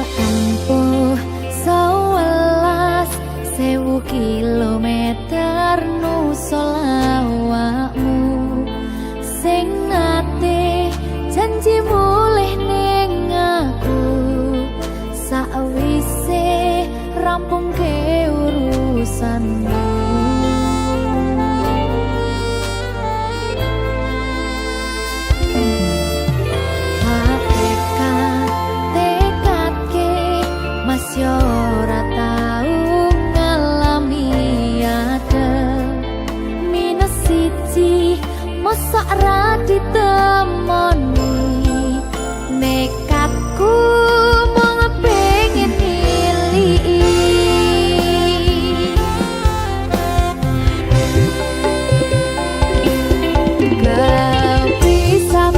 Empuh 11.000 kilometer nusolawakmu sing nate janji mulih ning aku sakwise rampung ke urusanmu. Yo ora tau ngalami ada minus siji mosok ra ditemoni nekatku mung pengen milih kau bisa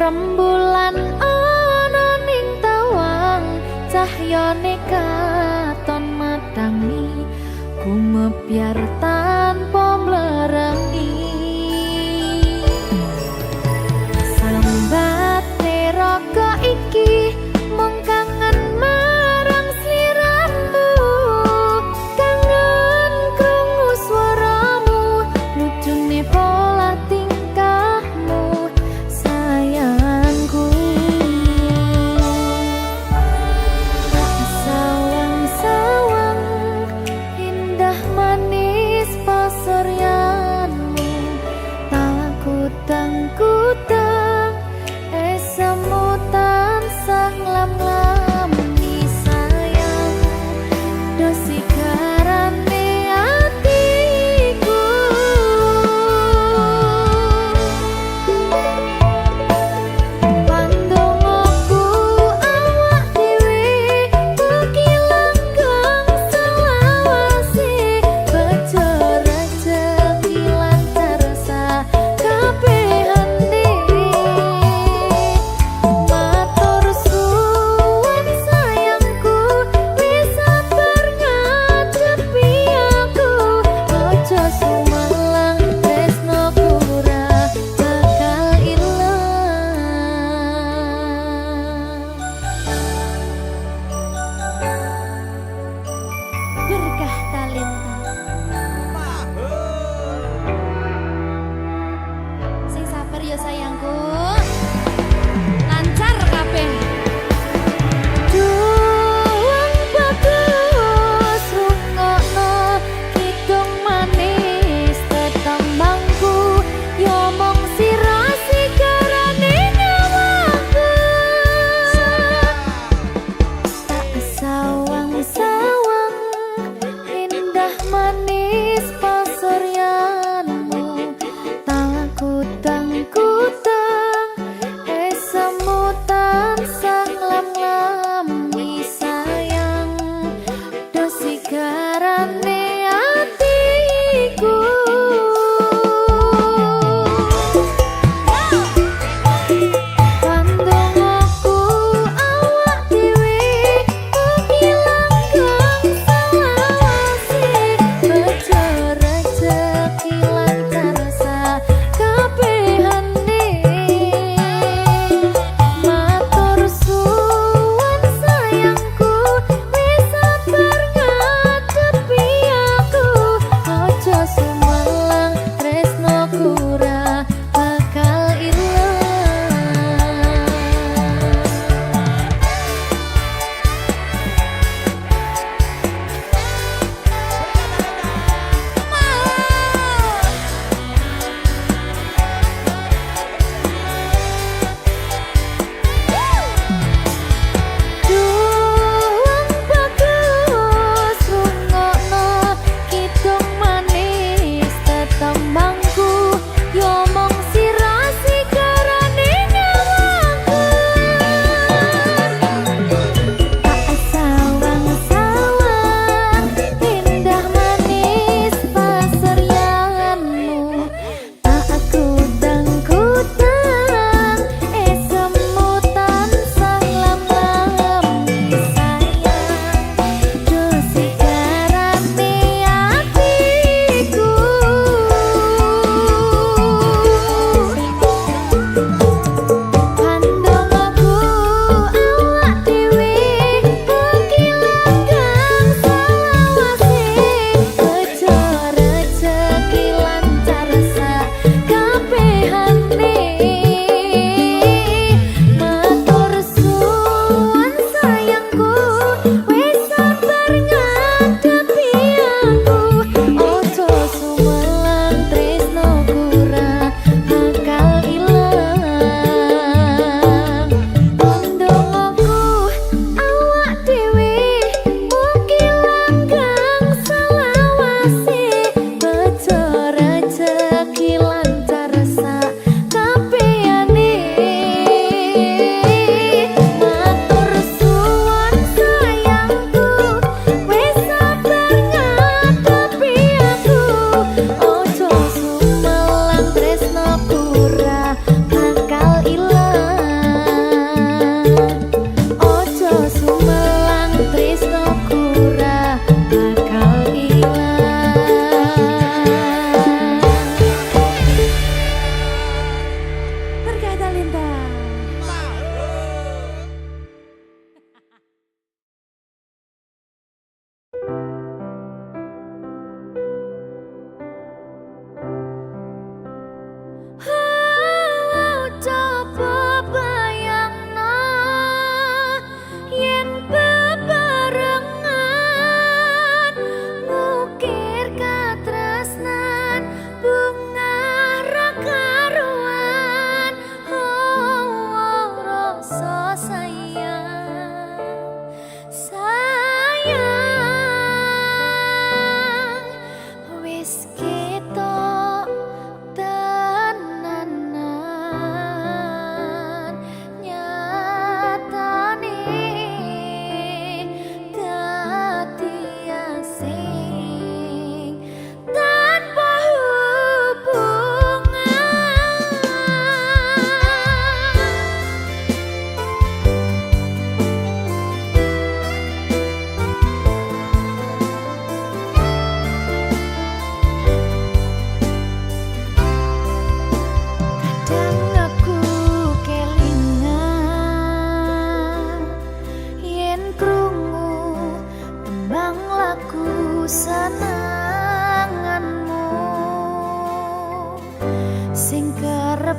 rembulan ana ning tawang cahyane katon madangi gumebyar tanpa mlerengi sambat raga iki mung kangen marang sliramu kangen krungu swaramu lucune pola tingkahmu sayangku sawang-sawang indah manis pasuryanmu tak kutang-kutang semutan sang lam-lami sayang dosi karane hatiku pandongoku awak dhewe mugi langgeng selawase bejo rezeki lancar sakabehane matur suwun sayangku wis sabar ngadepi aku ojo sumelang tresnoku ora bakal ilang berkah talenta sing sabar ya sayangku lancar kabeh juang bagus rungokno kidung manis tetembangku yo mong sira sigarane nyawaku tak sawang-sawang indah manis pasuryanmu tak kutang-kutang semutan sang lam-lami sayang dosi garane hatiku pandongoku awak dhewe mugi langgeng selawase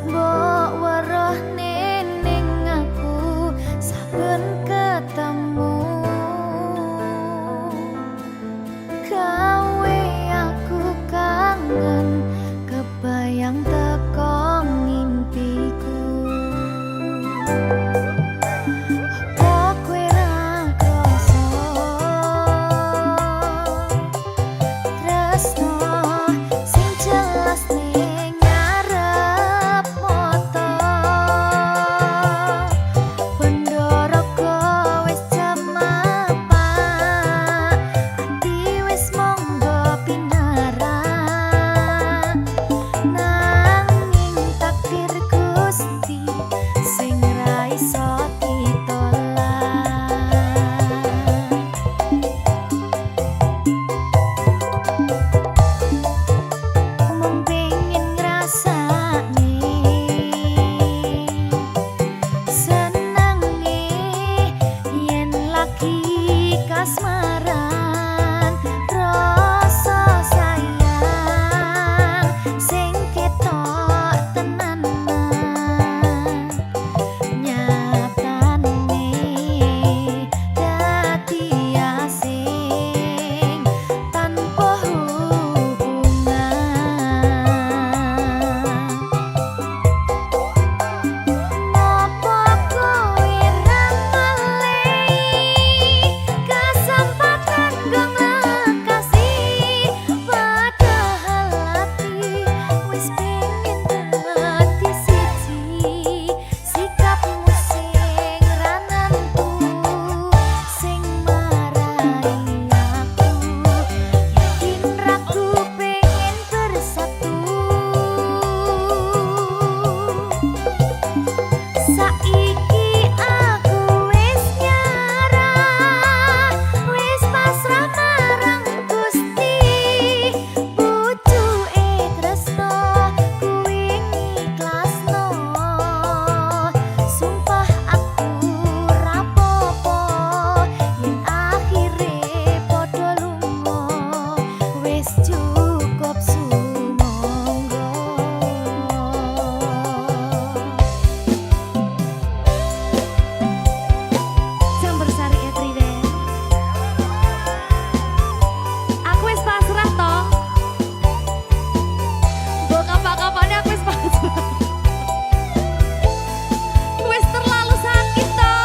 mbok weruh ning aku saben ketemu gawe aku kangen kebayang teko mimpiku. Apa kowe ra krasa tresno sing jelas ning ngarep mata Bendorogo wis jemapak ati wis monggo pinarak nanging takdir Gusti sing ra iso ditolak. Mung pengen ngrasakne senenge yen lagi kasmaran rasa sayang sing ketok tenanan nyatane dadi asing tanpa hubungan. Napa kowe ra malih kesempatan nggo ngekasih padahal ati wis pengen dadi siji sikapmu sing ra nentu sing marai aku yakin ragu pengen bersatu. Saiki aku wis nyarah wis pasrah marang Gusti pucuke tresno kuwi ngiklasno sumpah aku ra apa-apa yen akhire padha lunga wis cukup sumangga. Sambersari everywhere. Aku wis pasrah toh. Mbok kapan-kapane aku wis pasrah. Wis terlalu sakit toh.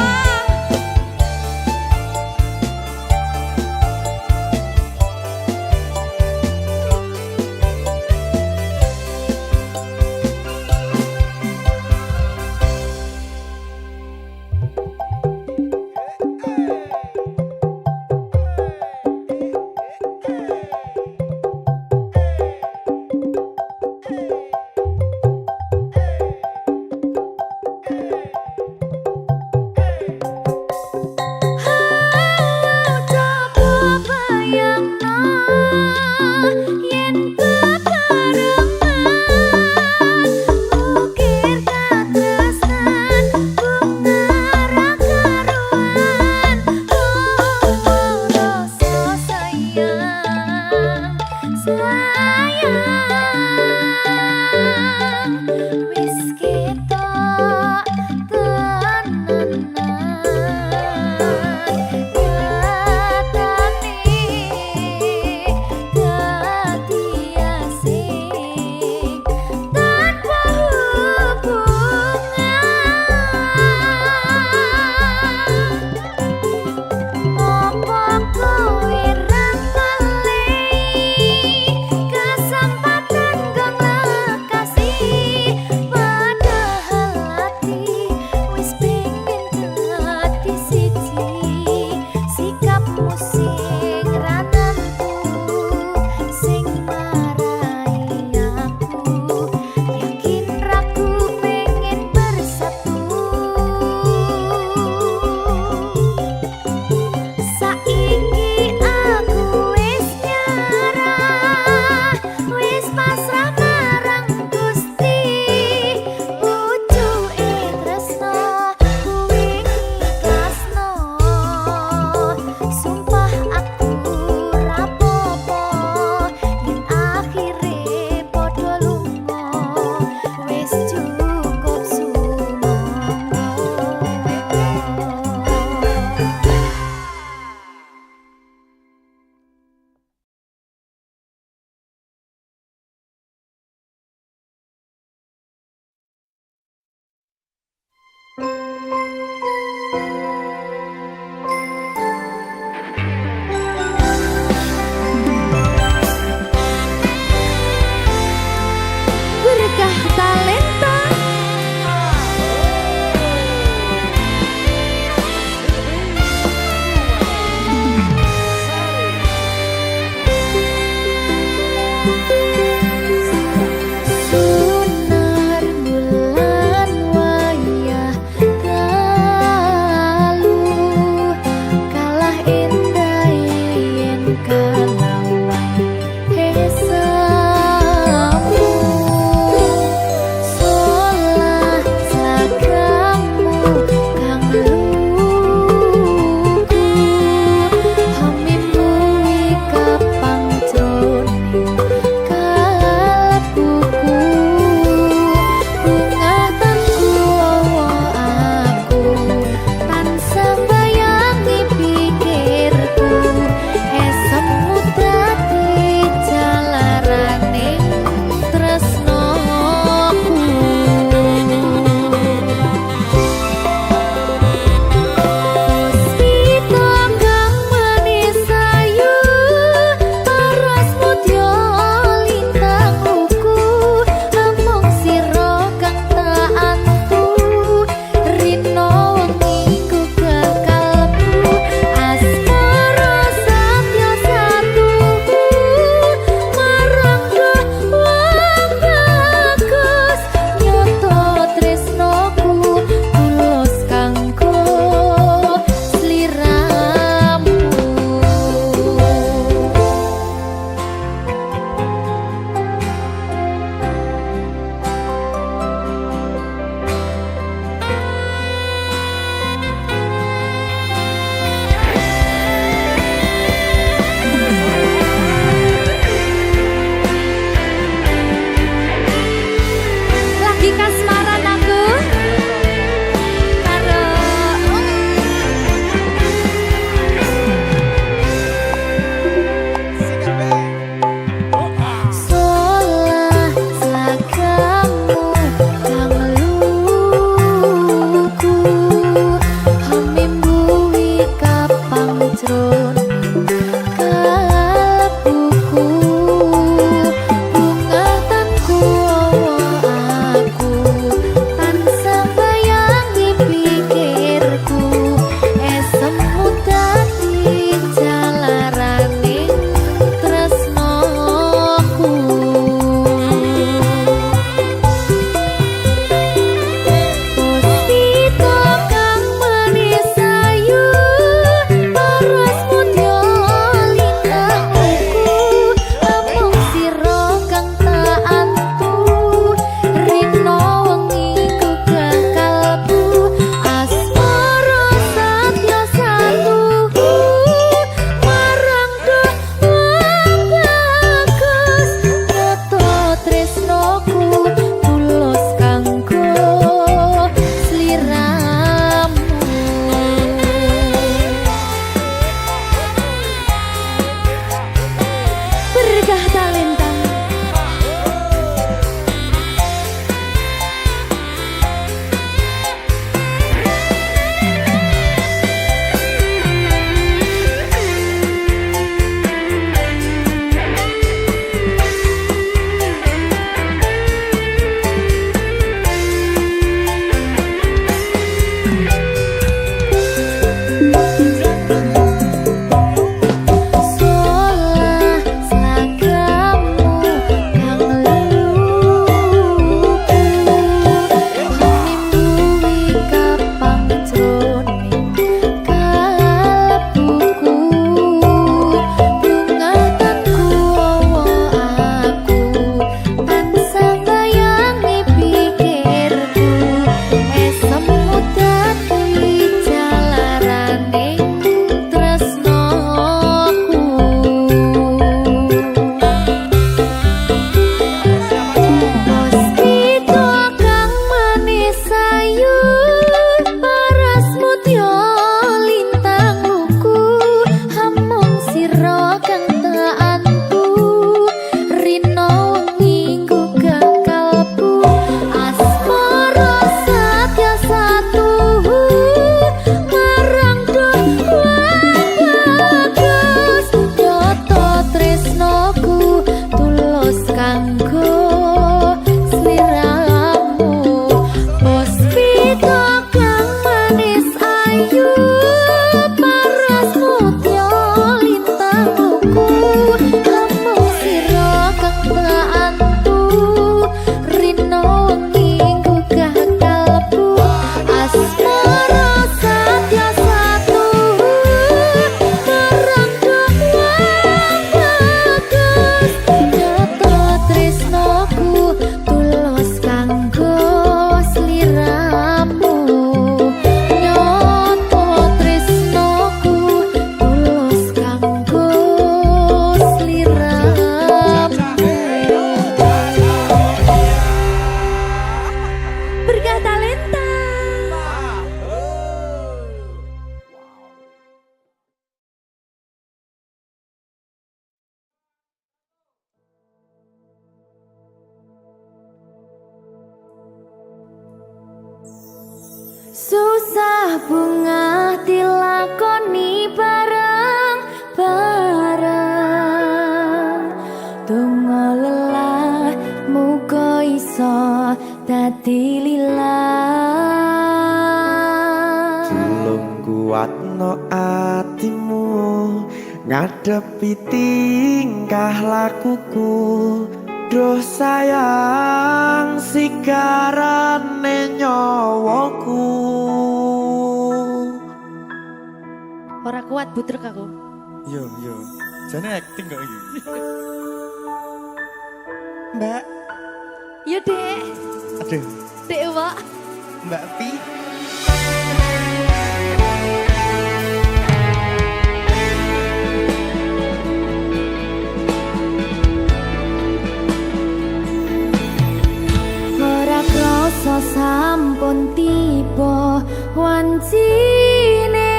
Coba bayangno yen bebarengan ukir katresnan bunga ra karuan rasa sayang wis ketok tenanan dadi asing tanpa hubungan. Apa kowe ra malih kesempatan Susah bunga dilakoni bareng-bareng. Donga lelah muga iso dadi lillah. Tulung kuatno atimu ngadepi tingkah lakuku. Duh sayang sigarane nyawaku. Ora kuat butrek aku. Yo, jane acting kok iki. Mbak, Yo Dek. aduh, Dek Wak. Mbak Pi. Ora krasa sampun tiba wancine.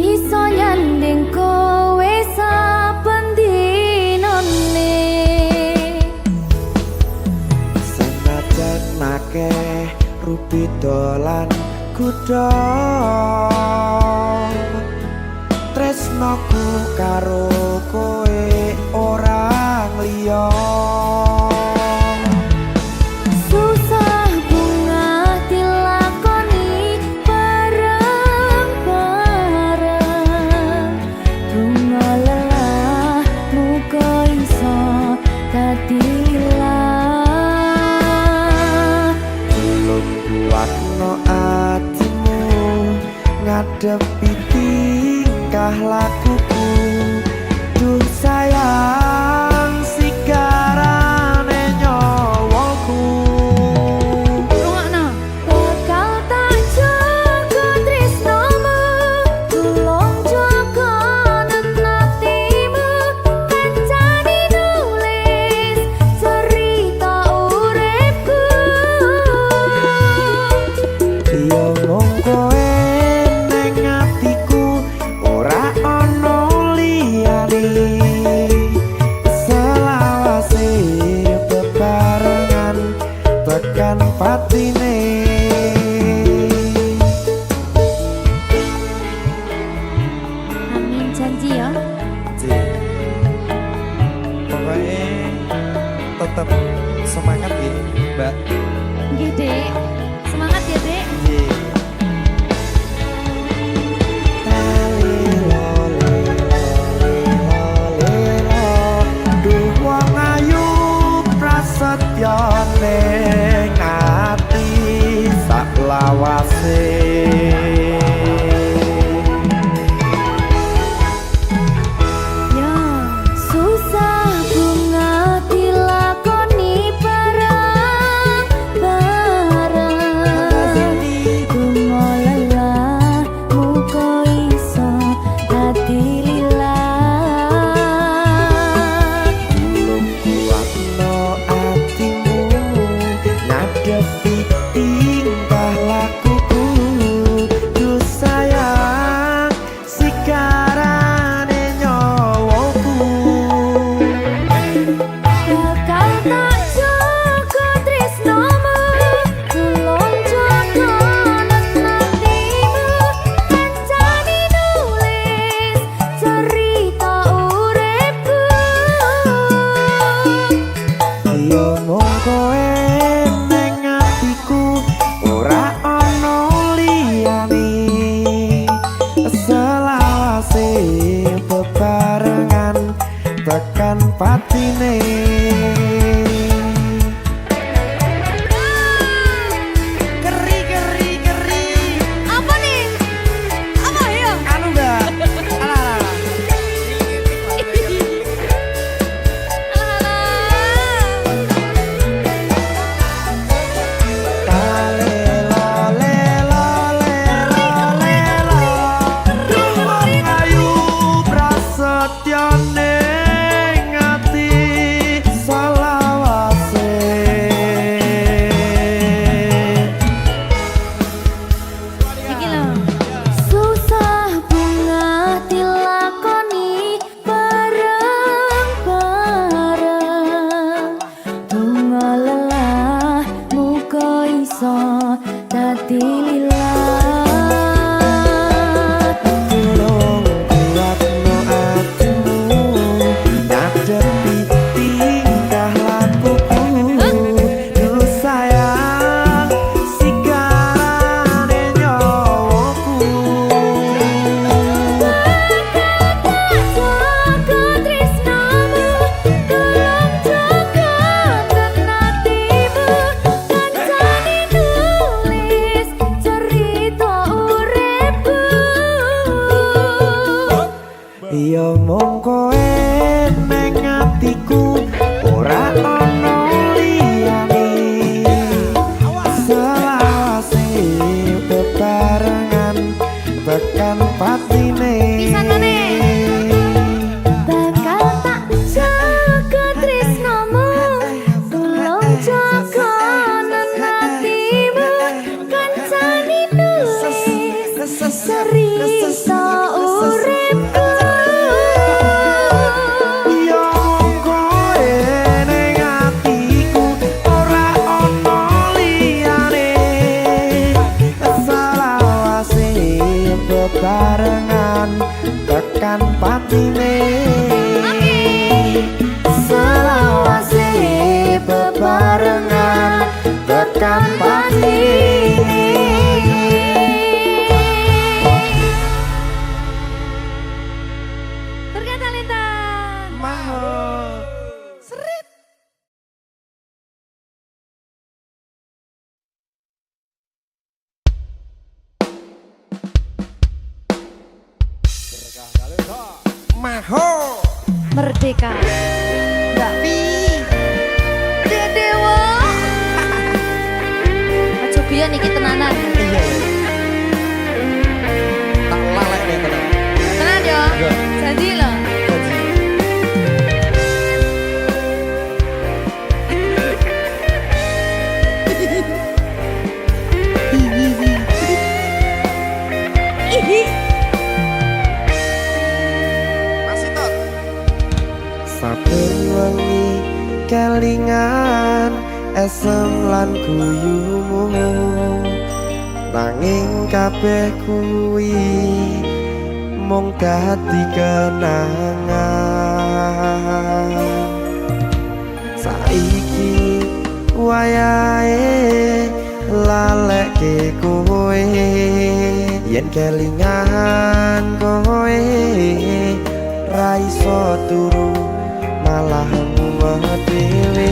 Iso nyanding kowe saben dinane. Senajan akeh rupi dolan kuda. Tresnoku karo kowe ora liya. Susah bunga dilakoni bareng-bareng. Donga lelah muga iso dadi lillah. Tulung kuatno atimu ngadepi tingkah lakuku. Duh sayang sigarane nyawaku. Rungokno. Bakal tak jaga tresnomu, tulung jaga nenatimu. Kancani nulis cerita uripku. Yo mung kowe ning atiku ora ana liyane. Selawase bebarengan tekan patine. Amin janji ya. Pokoknya tetap semangat ya, Mbak. Nggih, Dek. Semangat ya, Dek. Iya. Duh wong ayu prasetyo ning ati sak lawase. Ya, susah bunga dilakoni bareng-bareng. Donga lelah muga iso dadi lillah. Tulung kuatno atimu ngadepi tingkah lakuku. Duh sayang sigarane nyawaku. Bakal tak jaga tresnomu, tulung jaga nenatimu. Kancani nulis cerita uripku. Yo mung kowe ning atiku ora ana liyane. Selawase bebarengan tekan patine. Keri. Apa nih? Apa ya? Anu Mbak. Alah. Duh wong ayu prasetyo ning ati. neng atiku ora ono liyane selawase bebarengan tekan patine Pisanane bakal tak jaga tresnomu tulung jaga hatimu kancani nulis cerita uripku yo koe neng atiku ora ono liyane selawase bebarengan tekan patine selawase bebarengan tekan patine. Berkata Lintang Mahal. Maho Merdeka Mbak Pi Dewa Aja biyen iki tenanan iya tak lalek nih tenan Tenan yo Iya. Jadi loh Ihi masih tot Saben wengi kelingan esem lan guyumu nanging kabeh kuwi mung dadi kenangan saiki wayahe lalekke kowe yen kelingan kowe ra iso turu malah mumet dhewe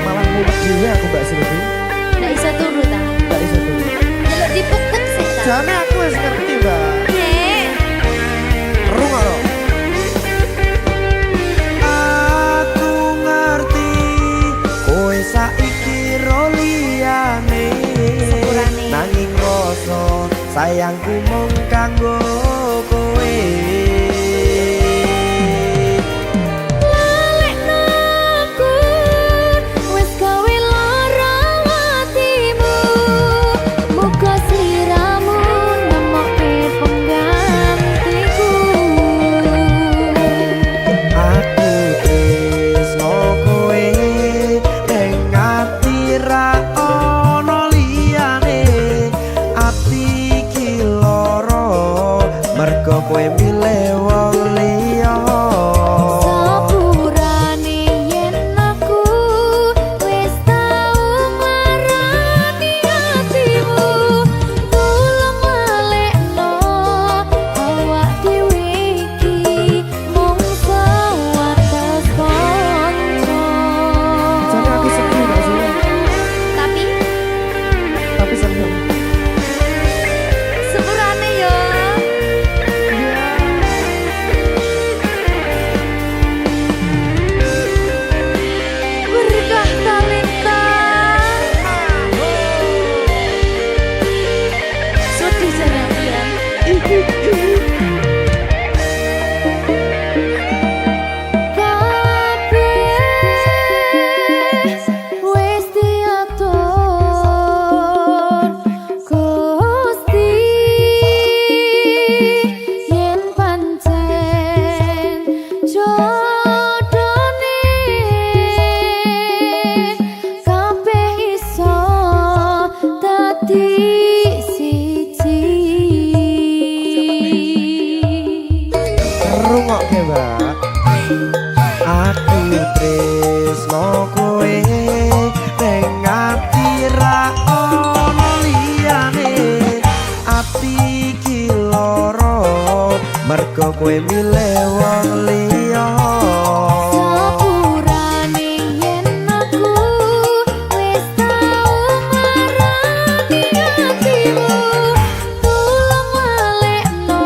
malah mumet dhewe aku Mbak Silvi Nggak bisa turu ta gak iso turu Jaluk dipukuk sih ta jane aku wis ngerti Mbak Nek runga lo aku ngerti kowe saiki ro liyane Sepurane. nanging rasa sayangku mung kanggo kowe Lalekno aku wis gawe lara hatimu muga sliramu nemokke penggantiku aku tresno kowe ning ati ra ono liyane ati iki lara mergo kowe milih wong liya Sepurane yen aku wis tau marani hatimu tulung lalekno awak dhewe iki mung sewates kanca jane aku sedih gak sih tapi seneng sepurane yo berkah talenta sedih jane aku ya kabeh wis diatur Gusti yen pancen jodone kabeh iso dadi siji rungokke Mbak aku tresno kowe ning ati ra ono liyane ati iki lara mergo kowe milih wong liya sepurane yen aku wis tau marani hatimu tulung lalekno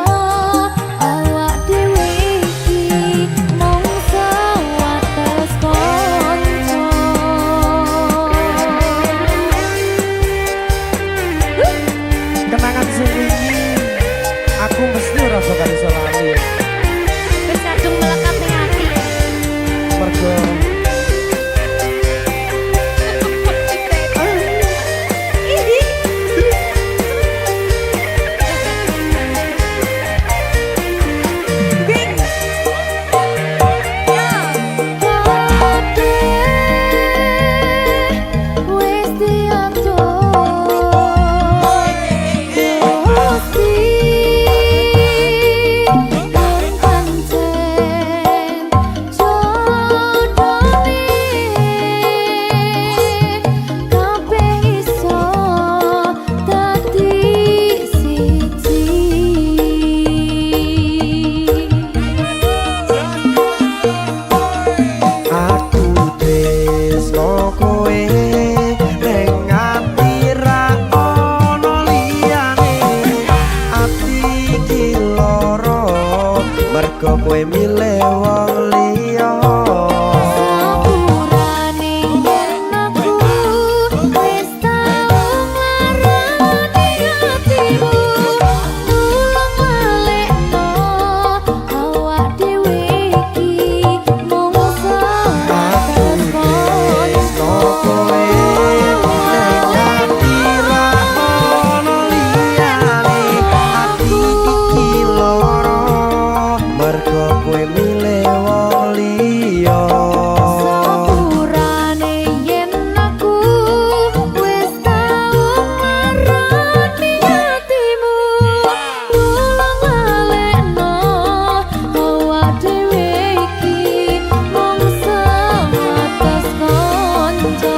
mergo kowe milih wong liya. Sepurane yen aku wis tau nglarani hatimu, tulung balekno awak dhewe iki mung sebatas kanca. Kowe nek ati ra ono liyane, ati iki loro mergo kowe milih wong liya. Sepurane yen aku wis tau ngarani hatimu, tulung balekno awak dhewe iki mung sebatas kanca.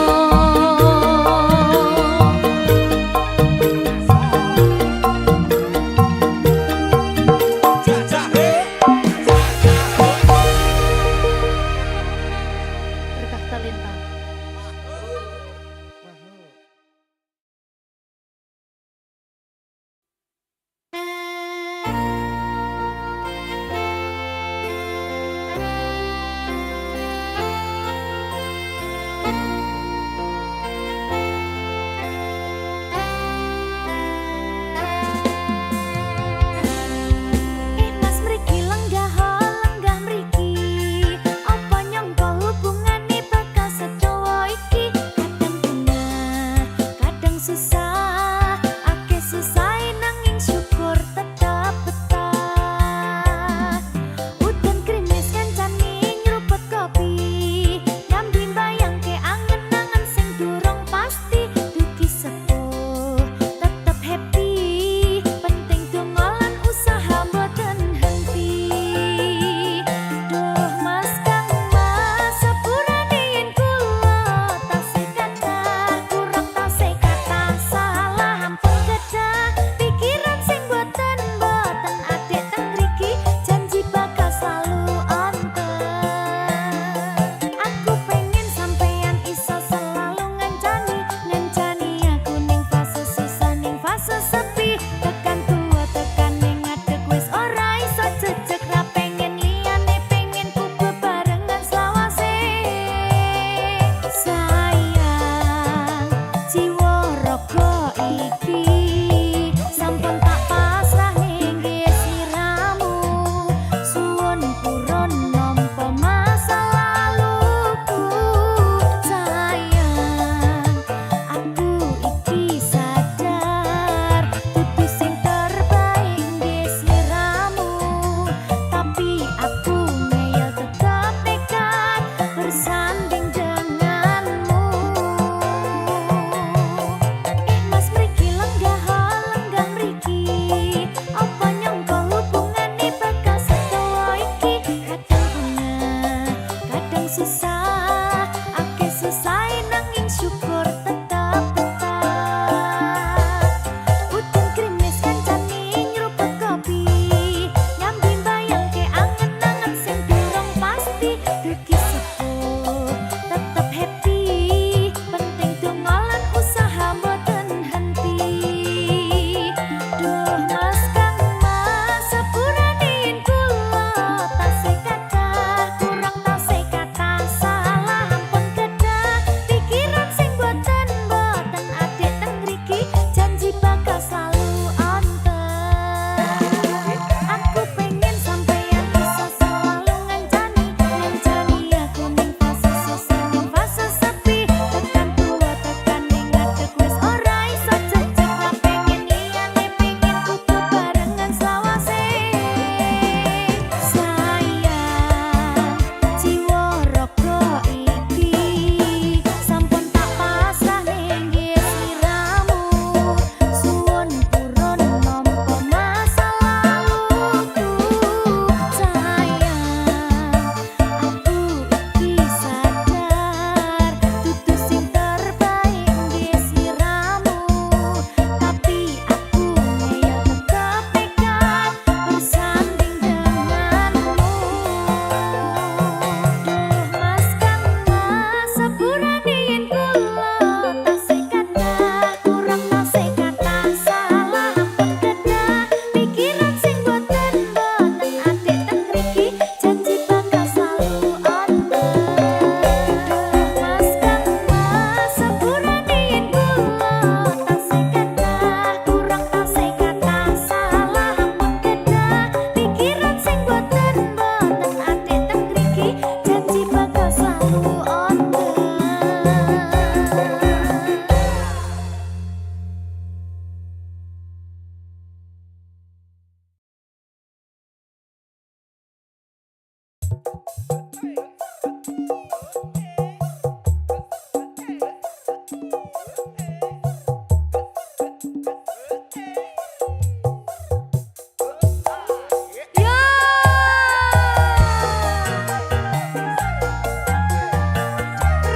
Yo.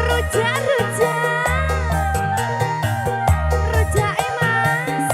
Rujak, rujak. Rujak Mas.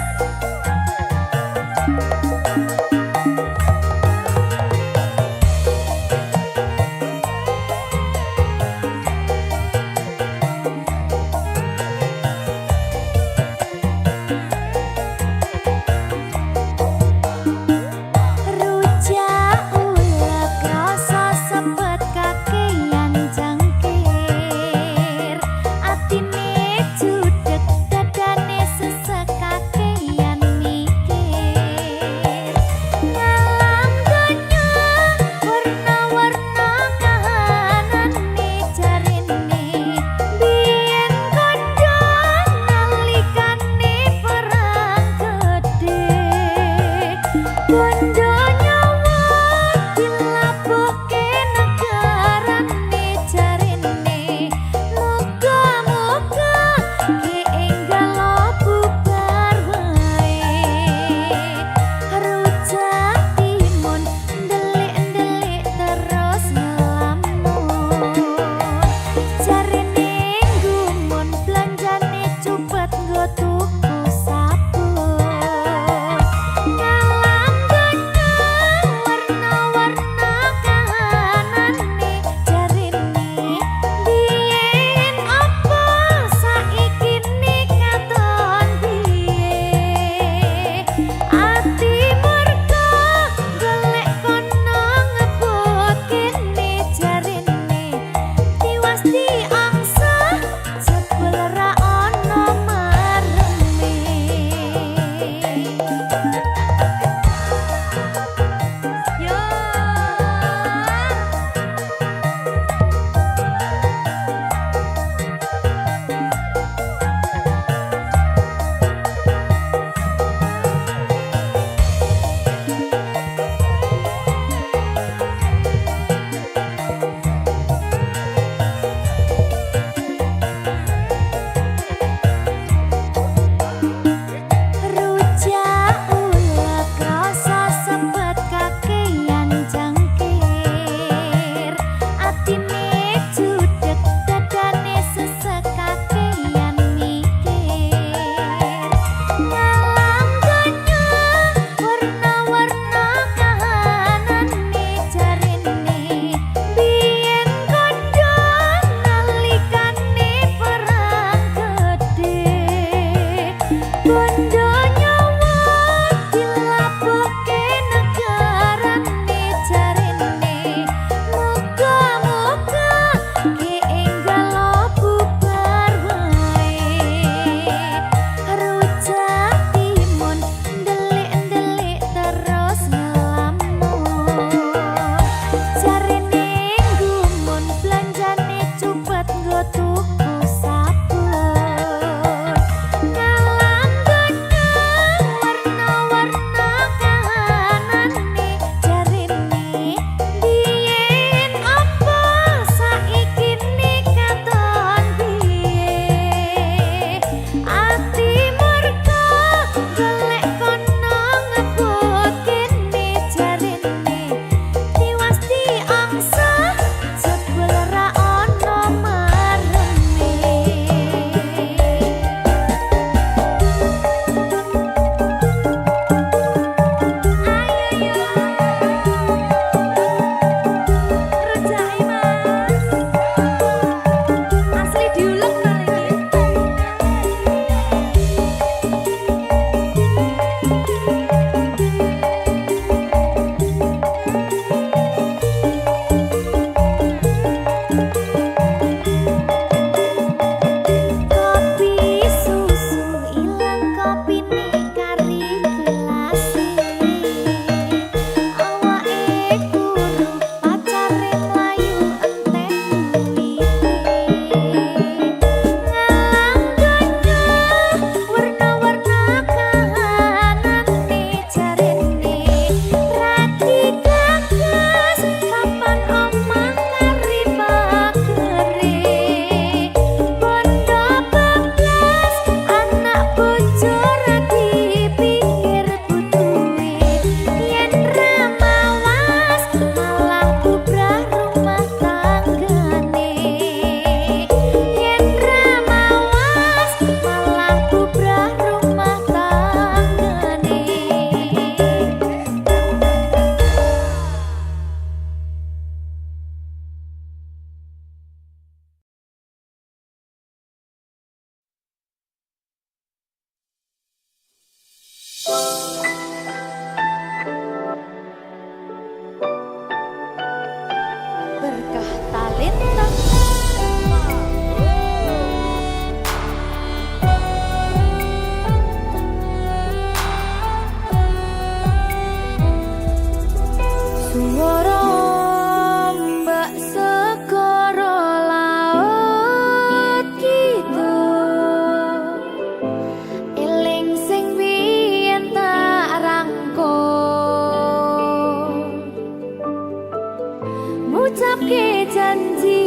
ngucapke janji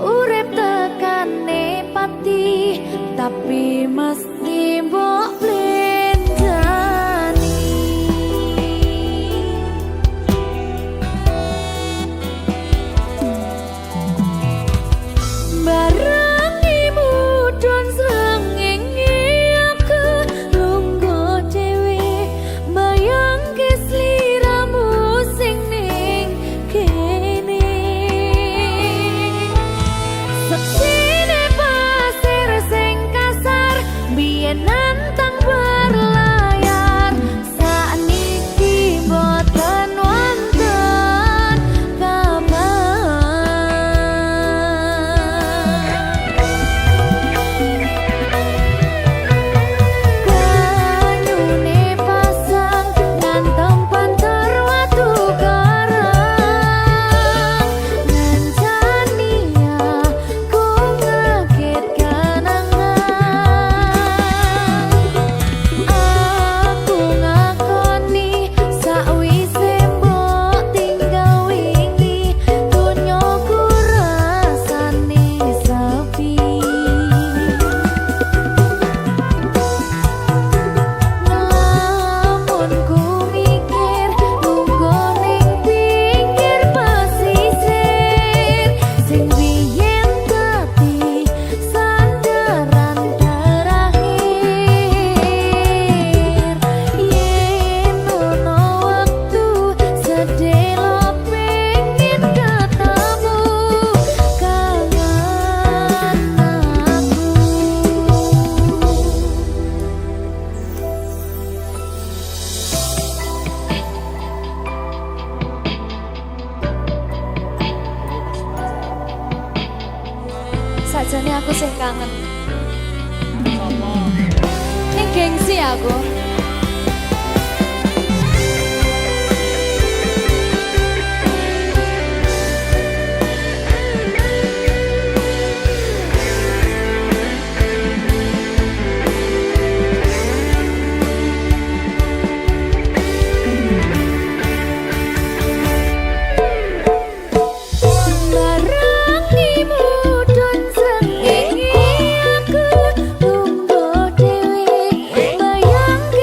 urip tekane pati tapi mesti mbok blenjani bareng mudhun srengenge aku lungguh dhewe mbayangke sliramu sing ning kene seksine pasir sing kasar biyen nantang berlayar sakniki boten wonten kabar banyune pasang ngantem panter watu karang ngancani aku ngaget kanangan aku ngakoni sakwise mbok tinggal wingi dunyaku rasane sepi Lamun ku mikir lungguh ning pinggir pesisir sing biyen dadi sandaran terakhir yen ono wektu sedelo pengen ketemu kangen aku Sajane aku sing kangen. Ning gengsi aku. Barangi mudhun srengenge aku lungguh dhewe mbayangke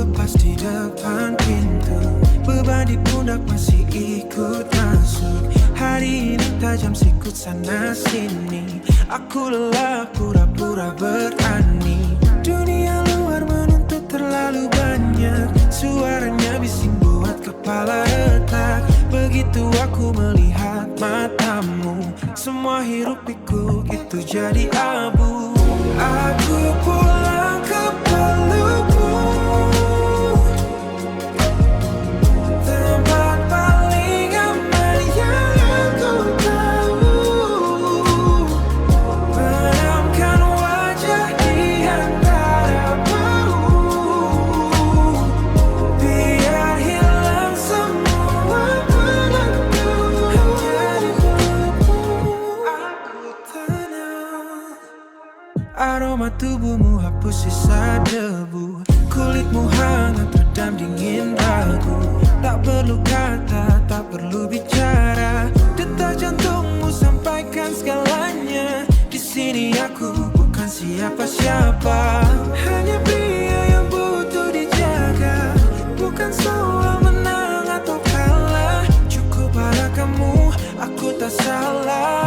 lepas di depan pintu, beban di pundak masih ikut masuk. Hari ini tajam sikut sana sini, aku lelah pura-pura berani. Dunia luar menuntut terlalu banyak, suaranya bising buat kepala retak. Begitu aku melihat matamu, semua hiruk pikuk itu jadi abu. Aku pulang ke pelukmu, tempat paling aman yang aku tahu. Benamkan wajah di antara bau, biar hilang semua penantu. Hanya di pelukmu aku tenang. Aroma tubuhmu hapus sisa debu, kulitmu hangat redam dingin ragu. Tak perlu kata, tak perlu bicara, detak jantungmu sampaikan segalanya. Di sini aku bukan siapa-siapa, hanya pria yang butuh dijaga. Bukan soal menang atau kalah, cukup pada kamu, aku tak salah.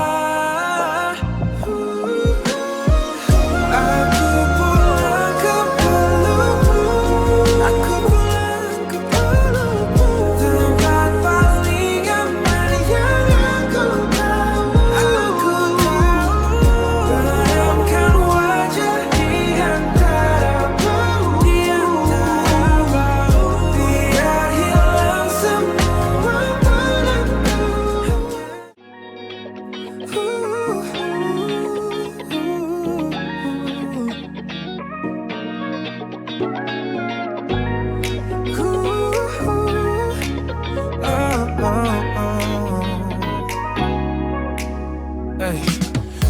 Aku pulang ke pelukmu, aku pulang ke pelukmu, tempat paling aman yang aku tahu. Aku tahu, benamkan wajah di antara bau, biar hilang semua penantu.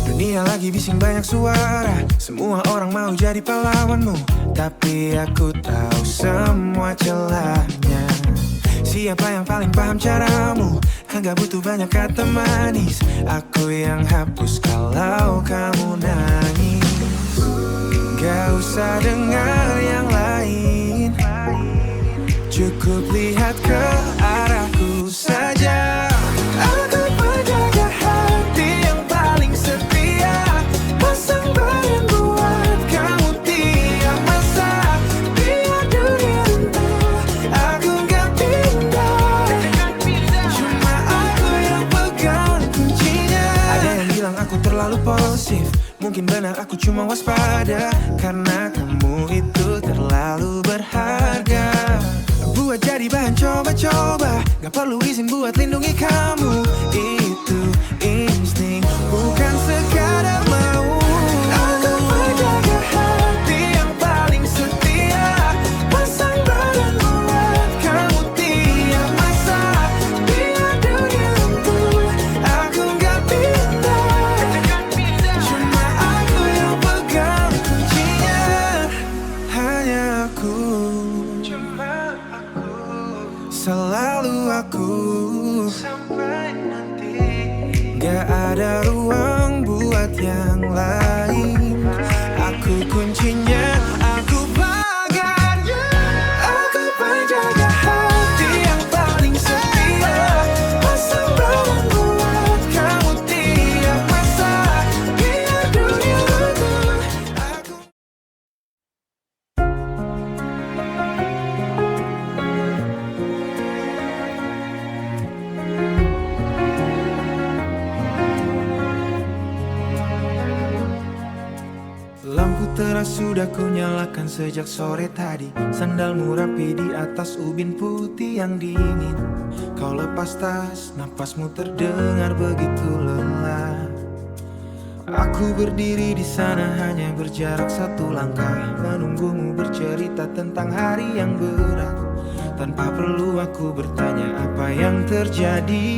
Dunia lagi bising banyak suara, semua orang mau jadi pahlawanmu. Tapi aku tahu semua celahnya. Siapa yang paling paham caramu? Enggak butuh banyak kata manis, aku yang hapus kalau kamu nangis. Gak usah dengar yang lain, cukup lihat ke arahku saja. Aku penjaga hati yang paling setia, pasang badan buat kamu tiap masa. Biar dunia runtuh, aku gak pindah, cuma aku yang pegang kuncinya. Ada yang bilang aku terlalu posesif, mungkin benar aku cuma waspada, karena kamu itu terlalu berharga. Buat jadi bahan coba-coba, gak perlu izin buat lindungi kamu. Itu insting, bukan sekadar mau. Aku penjaga hati yang paling setia, pasang badan buat kamu tiap masa. Biar dunia runtuh, aku gak pindah, cuma aku yang pegang kuncinya. Hanya aku, selalu aku, sampai nanti. Gak ada ruang buat yang lain, aku kuncinya, aku baganya. Aku penjaga hati yang paling setia, pasang badan buat kamu tiap masa. Biar dunia runtuh, aku. Lampu teras sudah ku nyalakan sejak sore tadi. Sandalmu rapi di atas ubin putih yang dingin. Kau lepas tas, napasmu terdengar begitu lelah. Aku berdiri di sana hanya berjarak satu langkah, menunggumu bercerita tentang hari yang berat. Tanpa perlu aku bertanya apa yang terjadi.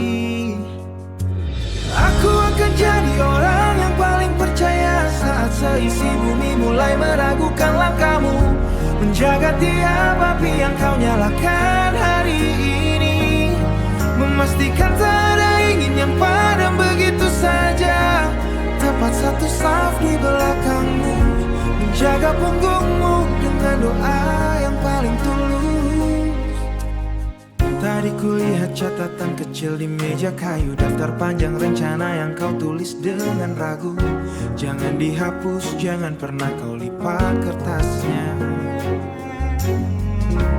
Aku akan jadi orang yang paling percaya saat seisi bumi mulai meragukan langkahmu. Menjaga tiap api yang kau nyalakan hari ini, memastikan tak ada ingin yang padam begitu saja. Tepat satu saf di belakangmu, menjaga punggungmu dengan doa yang paling tulus. Kulihat catatan kecil di meja kayu, daftar panjang rencana yang kau tulis dengan ragu. Jangan dihapus, jangan pernah kau lipat kertasnya.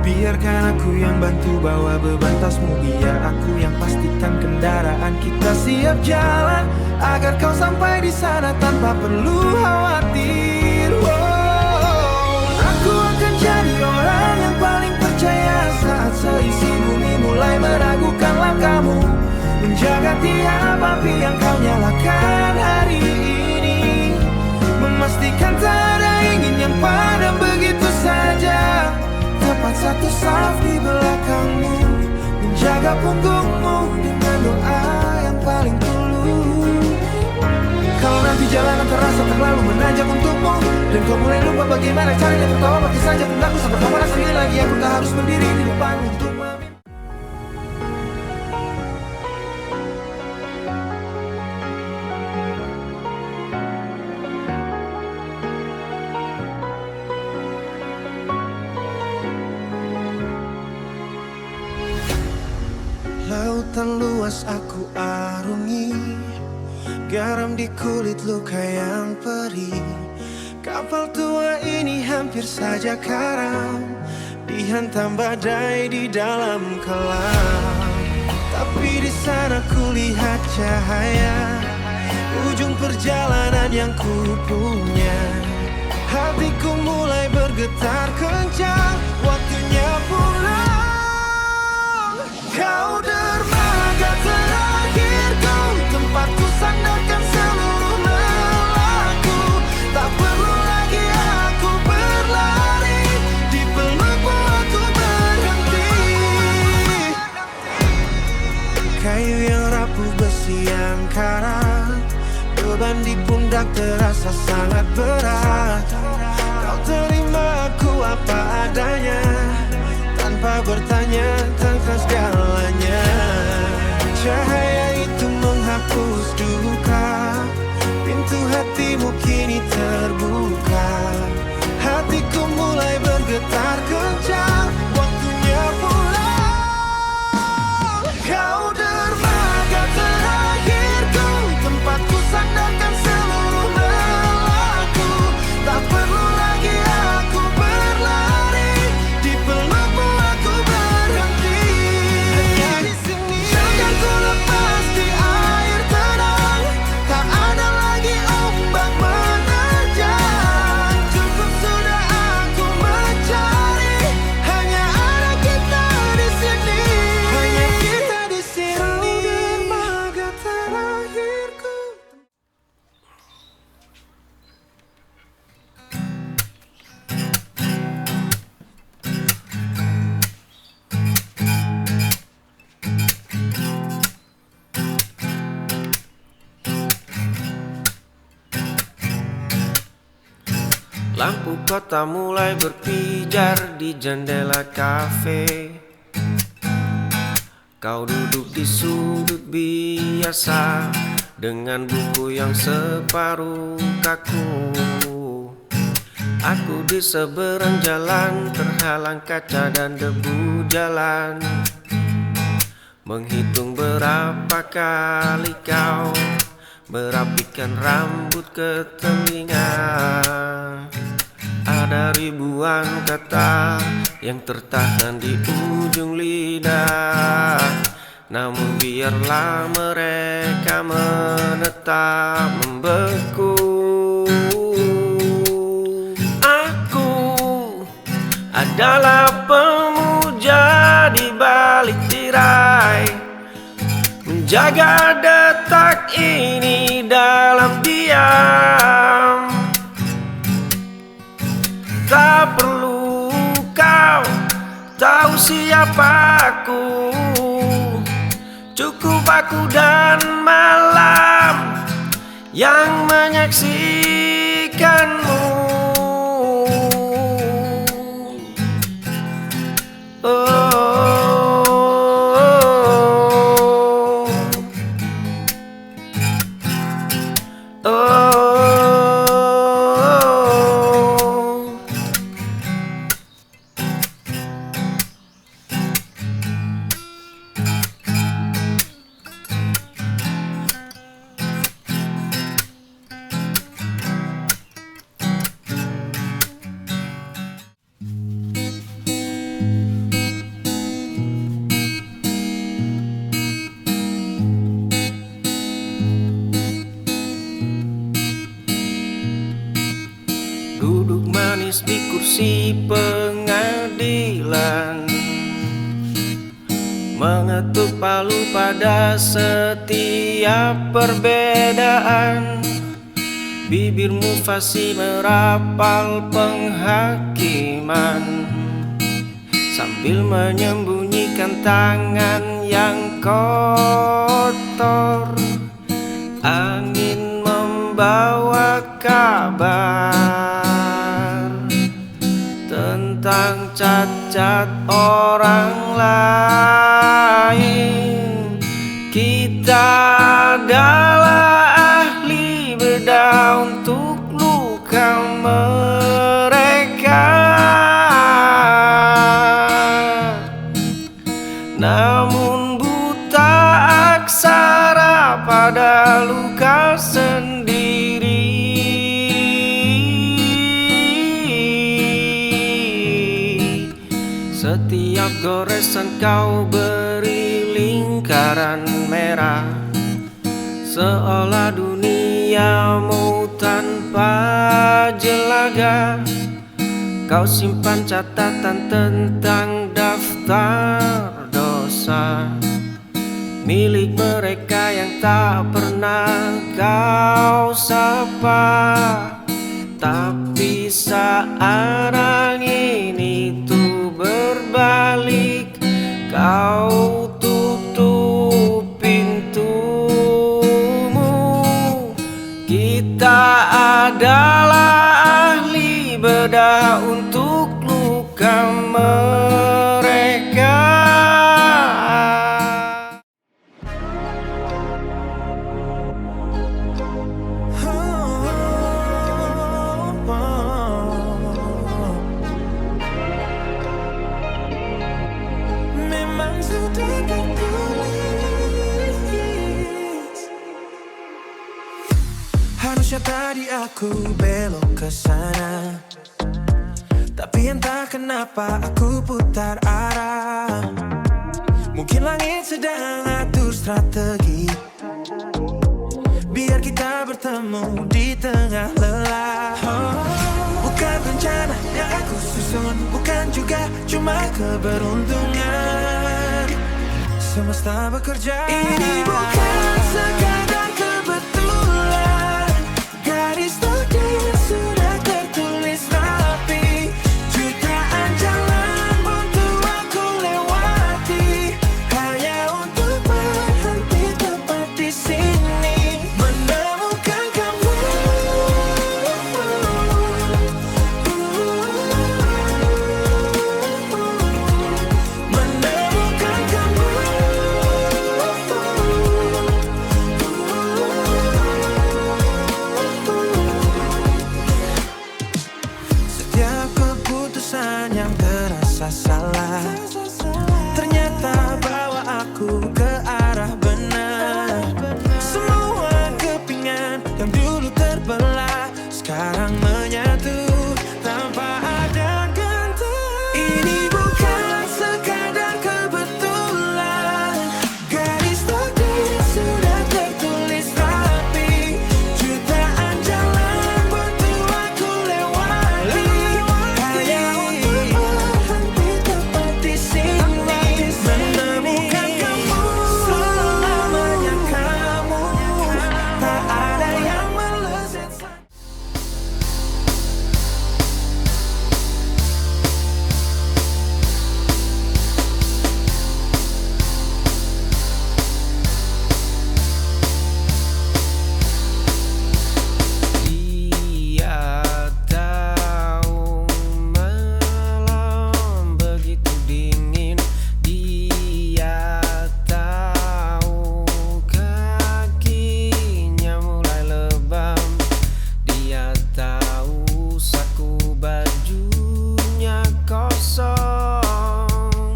Biarkan aku yang bantu bawa beban tasmu, biar aku yang pastikan kendaraan kita siap jalan, agar kau sampai di sana tanpa perlu khawatir. Aku akan jadi orang yang paling percaya saat seisi bumi mulai meragukan langkahmu, menjaga tiap api yang kau nyalakan hari ini, memastikan tak ada ingin yang padam begitu saja. Tepat satu saf di belakangmu, menjaga punggungmu dengan doa yang paling tulus. Kalau nanti jalanan terasa terlalu menanjak untukmu, dan kau mulai lupa bagaimana caranya tertawa, pakai saja pundakku sampai kau merasa sendiri lagi. Aku tak harus berdiri di depan untuk lautan luas aku arungi, garam di kulit luka yang perih. Kapal tua ini hampir saja karam, dihantam badai di dalam kelam. Tapi di sana kulihat cahaya, ujung perjalanan yang ku punya. Hatiku mulai bergetar kencang, waktunya pulang. Kau dermaga terakhirku, tempatku sandarkan seluruh lelahku. Tak perlu lagi aku berlari, di pelukmu aku berhenti. Kayu yang rapuh, besi yang karat, beban di pundak terasa sangat berat. Kau terima aku apa adanya, tanpa bertanya tentang segalanya. Cahaya itu menghapus duka, pintu hatimu kini terbuka. Hatiku mulai bergetar kencang, waktunya pulang. Kau dermaga terakhirku, tempatku sandarkan seluruh lelahku. Tak perlu lagi aku berlari, di pelukmu aku berhenti. Hanya di sini akan ku lepas di air tenang, tak ada lagi ombak menerjang. Cukup sudah aku mencari, hanya ada kita di sini. Hanya kita di sini. Dermaga terakhirku. Lampu kota mulai berpijar di jendela kafe. Kau duduk di sudut biasa, dengan buku yang separuh kaku. Aku di seberang jalan, terhalang kaca dan debu jalan. Menghitung berapa kali kau merapikan rambut ke telinga. Ada ribuan kata yang tertahan di ujung lidah, namun biarlah mereka menetap membeku. Aku adalah pemuja di balik tirai, menjaga detak ini dalam diam. Tak perlu kau tahu siapa aku, cukup aku dan malam yang menyaksikanmu. kursi pengadilan, mengetuk palu pada setiap perbedaan. Bibirmu fasih merapal penghakiman, sambil menyembunyikan tangan yang kotor. Angin membawa kabar tentang cacat orang lain. Kita adalah ahli bedah untuk luka mereka, namun buta aksara pada luka sendiri. Setiap goresan kau beri lingkaran merah, seolah duniamu tanpa jelaga. Kau simpan catatan tentang daftar dosa milik mereka yang tak pernah kau sapa. Tapi saat angin itu berbalik, kau tutup pintumu. Kita adalah ahli bedah untuk luka mereka. Memang sudah tertulis, harusnya tadi aku belok ke sana, tapi entah kenapa aku putar arah. Mungkin langit sedang atur strategi biar kita bertemu di tengah lelah. Bukan rencana yang aku susun, bukan juga cuma keberuntungan. Semesta bekerja. Ini bukan sekadar kebetulan, garis takdir sudah tertulis rapi. Jutaan jalan untuk aku lewati, hanya untuk berhenti tepat di sini, menemukan kamu. Menemukan kamu. Setiap keputusan yang terasa salah ternyata bawa aku ke arah benar. Semua kepingan yang dulu terbelah sekarang menyatu tanpa ada ganti. Ini bukan sekadar kebetulan, garis takdir sudah tertulis rapi. Jutaan jalan butuh aku lewati, hanya untuk berhenti tepat di sini, menemukan kamu. Selamanya kamu, tak ada yang melesat. Dia tahu malam begitu dingin, dia tahu kakinya mulai lebam, dia tahu saku bajunya kosong,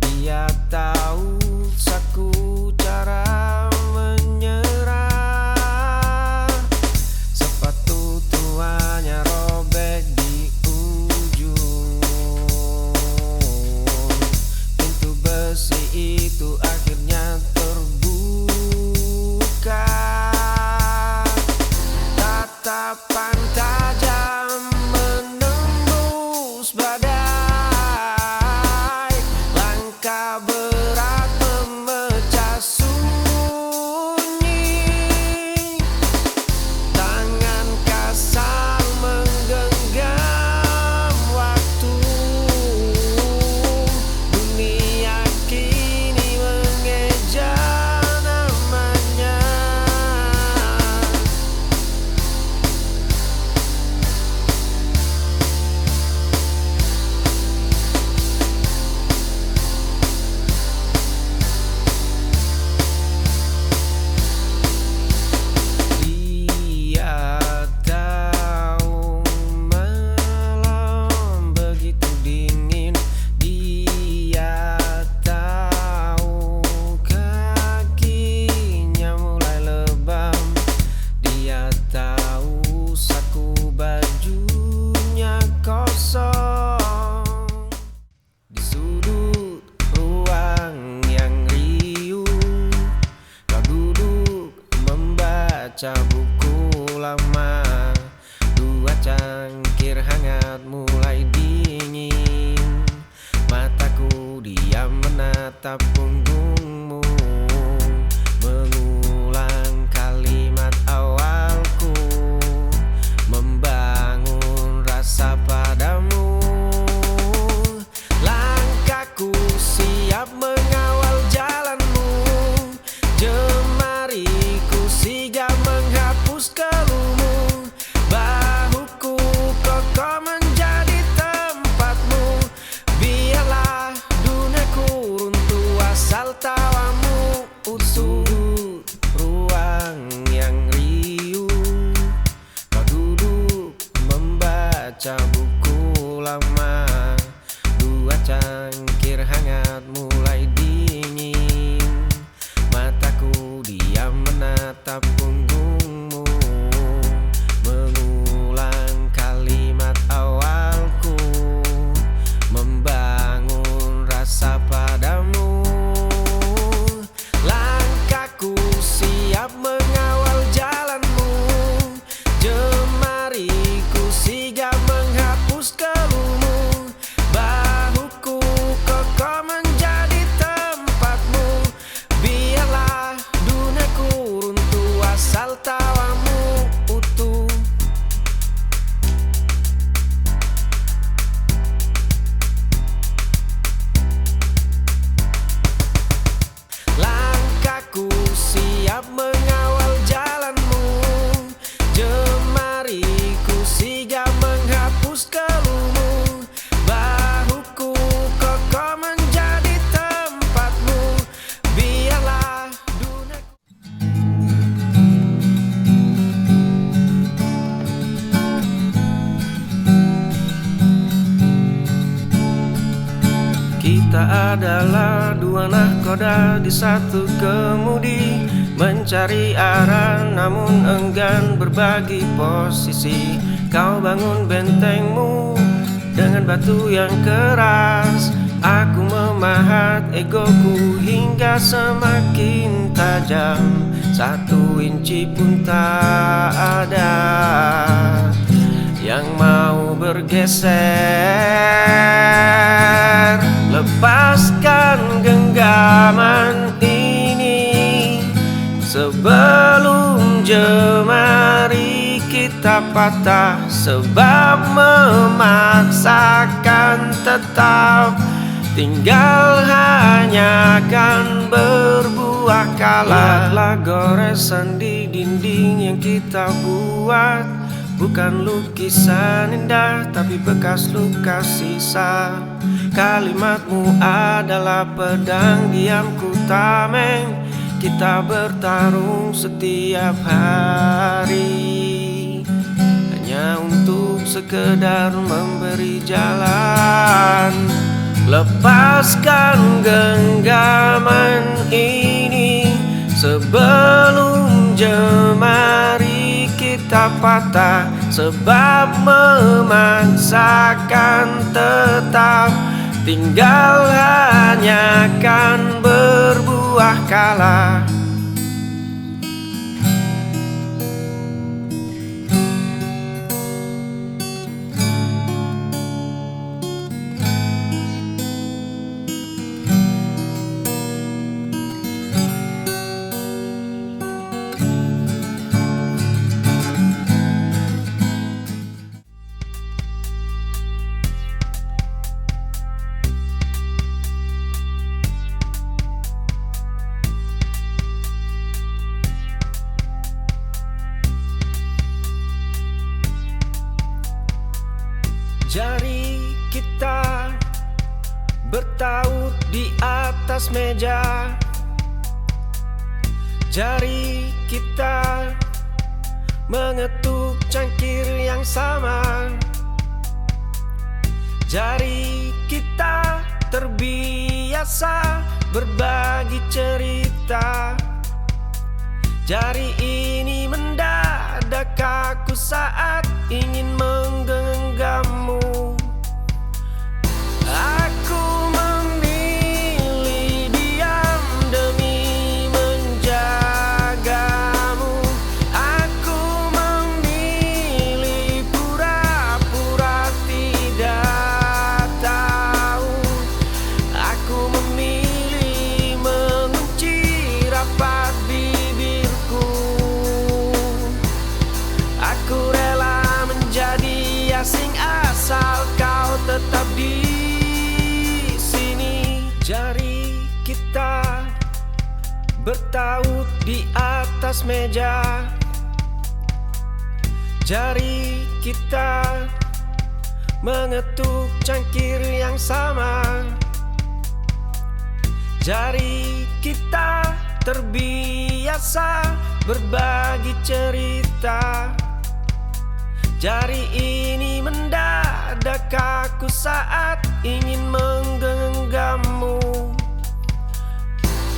dia tahu saku cara menyerah. Sepatu tuanya robek di ujung, pintu besi itu akhirnya terbuka. Tatapan tajam menembus membaca buku lama. Dua cangkir hangat mulai dingin. Mataku diam menatap punggungmu, mengulang kalimat awalku, membangun rasa padamu. Langkahku siap mengawal jalanmu, jemariku sigap menghapus keluhmu. Bahuku kokoh menjadi tempatmu, biarlah duniaku runtuh asal tawamu utuh. Ruang yang riuh, kau duduk membaca buku lama. Dua cangkir hangat mulai dingin. Mataku diam menatap punggungmu, mengulang kalimat awalku, membangun rasa padamu. Langkahku siap mengawal jalanmu, jemariku sigap menghapus keluhmu. Bahuku kokoh menjadi tempatmu, biarlah duniaku runtuh asal tawamu utuh. Langkahku siap mengawal jalanmu, jemariku sigap menghapus keluhmu. Bahuku kokoh menjadi tempatmu, biarlah duniaku. Kita adalah dua nahkoda di satu kemudi, mencari arah namun enggan berbagi posisi. Kau bangun bentengmu dengan batu yang keras, aku memahat egoku hingga semakin tajam. 1 inci pun tak ada yang mau bergeser. Lepaskan genggaman ini sebelum jemari kita patah, sebab memaksakan tetap tinggal hanya akan berbuah kalah. Lihatlah goresan di dinding yang kita buat, bukan lukisan indah tapi bekas luka sisa. Kalimatmu adalah pedang diamku tameng, kita bertarung setiap hari hanya untuk sekedar memberi jalan. Lepaskan genggaman ini sebelum jemari kita patah, sebab memaksakan tetap tinggal hanya akan berbuah kalah. Jari kita bertaut di atas meja, jari kita mengetuk cangkir yang sama, jari kita terbiasa berbagi cerita. Jari ini mendadak kaku saat ingin menggenggammu. Aku memilih diam demi menjagamu. bertaut di atas meja. Jari kita mengetuk cangkir yang sama. Jari kita terbiasa berbagi cerita. Jari ini mendadak kaku saat ingin menggenggammu.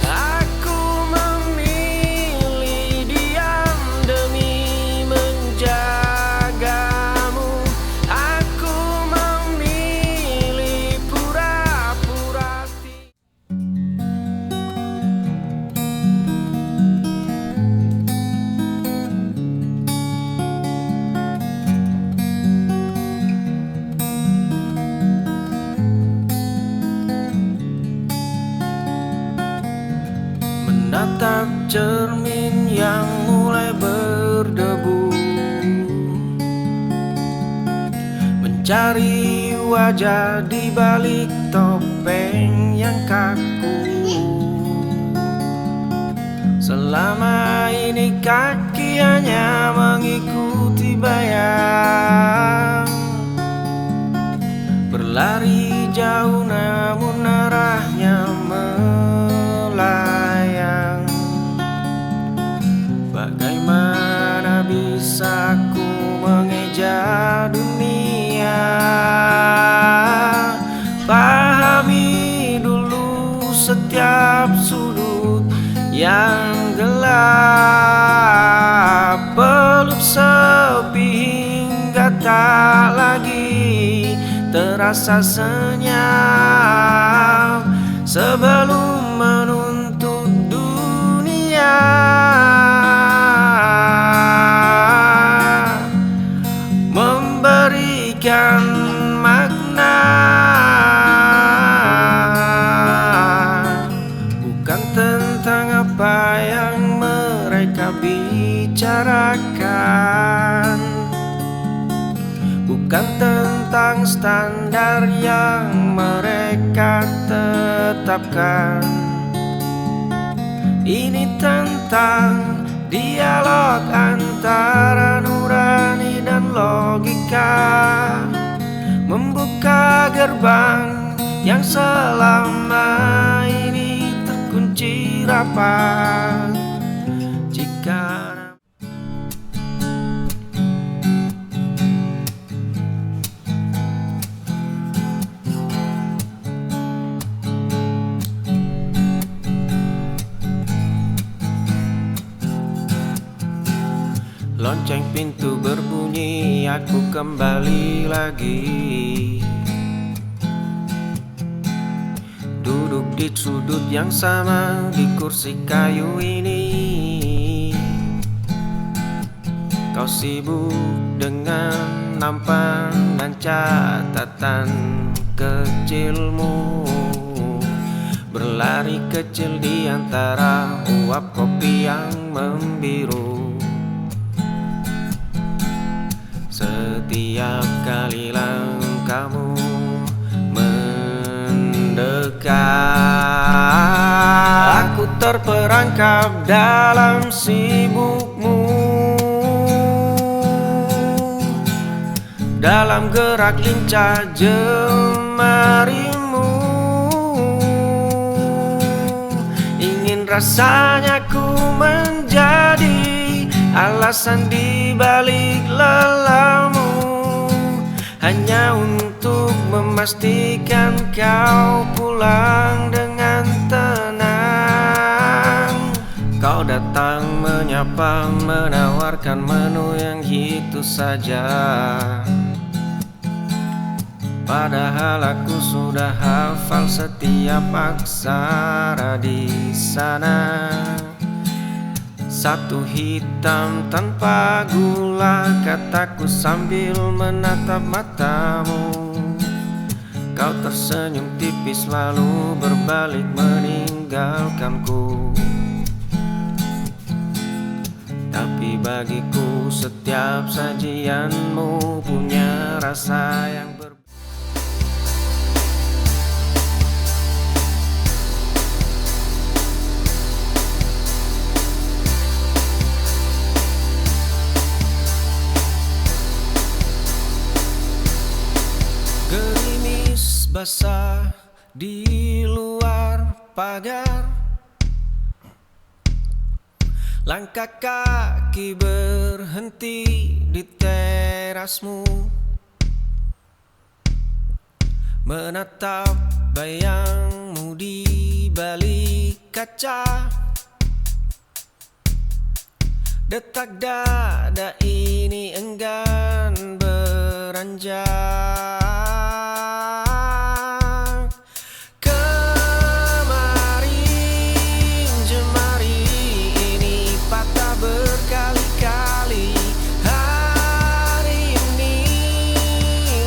Aku memilih diam demi menjagamu. Aku memilih pura-pura menatap cermin yang mulai berdebu, mencari wajah di balik topeng yang kaku. Selama ini kaki hanya mengikuti bayang, berlari jauh namun arahnya melayang. Bagaimana bisa ku mengeja dunia? Pahami dulu setiap sudut yang gelap, peluk sepi hingga tak lagi terasa senyap, sebelum menuntut dunia memberikan makna. Bukan tentang apa yang mereka bicarakan, bukan tentang standar yang mereka tetapkan. Ini tentang dialog antara nurani dan logika, membuka gerbang yang selama ini terkunci rapat. Jika lonceng pintu berbunyi, aku kembali lagi. Duduk di sudut yang sama di kursi kayu ini. Kau sibuk dengan nampan dan catatan kecilmu, berlari kecil di antara uap kopi yang membiru. Setiap kali langkahmu mendekat, aku terperangkap dalam sibukmu, dalam gerak lincah jemarimu. Ingin rasanya ku menjadi alasan di balik lelahmu, hanya untuk memastikan kau pulang dengan tenang. Kau datang menyapa, menawarkan menu yang itu saja, padahal aku sudah hafal setiap aksara di sana. Satu hitam tanpa gula, kataku sambil menatap matamu. Kau tersenyum tipis lalu berbalik meninggalkanku. Tapi bagiku setiap sajianmu punya rasa yang berbeda. basah di luar pagar, langkah kaki berhenti di terasmu, menatap bayangmu di balik kaca. Detak dada ini enggan beranjak. Kemarin jemari ini patah berkali-kali. Hari ini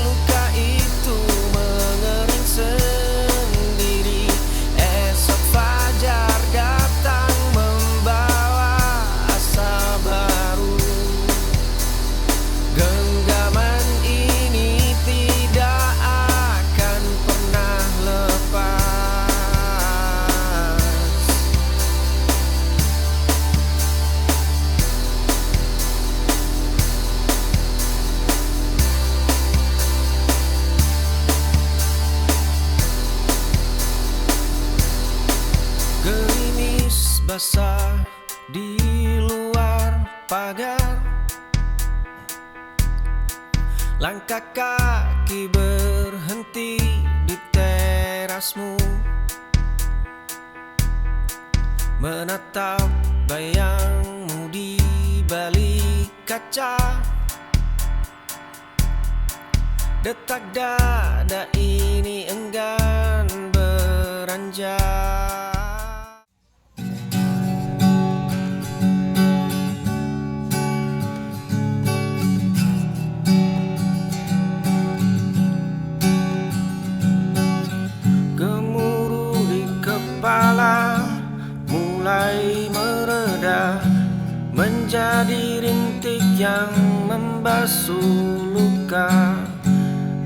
luka itu mengering sendiri. Esok fajar datang membawa asa baru. Genggaman ini tidak akan pernah lepas. Gerimis basah di luar pagar, langkah kaki berhenti di terasmu, menatap bayangmu di balik kaca. Detak dada ini enggan beranjak. Gemuruh di kepala mulai mereda, menjadi rintik yang membasuh luka.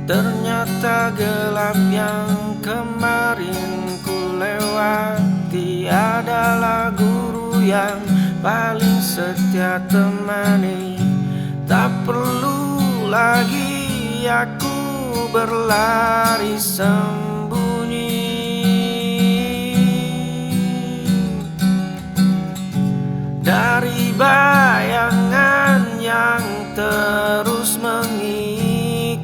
Ternyata gelap yang kemarin ku lewati adalah guru yang paling setia temani. Tak perlu lagi aku berlari sembunyi dari bayangan yang terus mengikuti.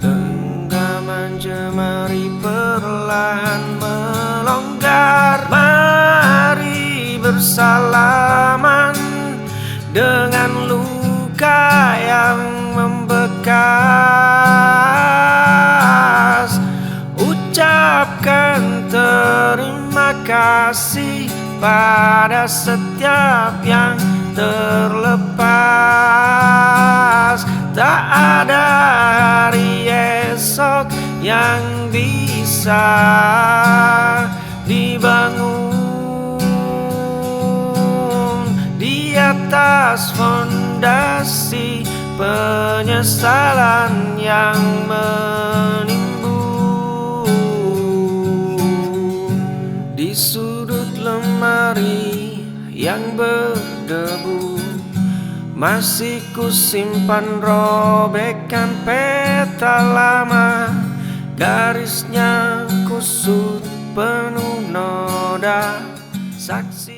Genggaman jemari perlahan melonggar. Mari bersalaman dengan luka yang membekas. Ucapkan terima kasih pada setiap yang terlepas. Tak ada hari esok yang bisa dibangun di atas fondasi penyesalan yang menimbun. Di sudut lemari yang berdebu masih kusimpan robekan peta lama. Garisnya kusut penuh noda, saksi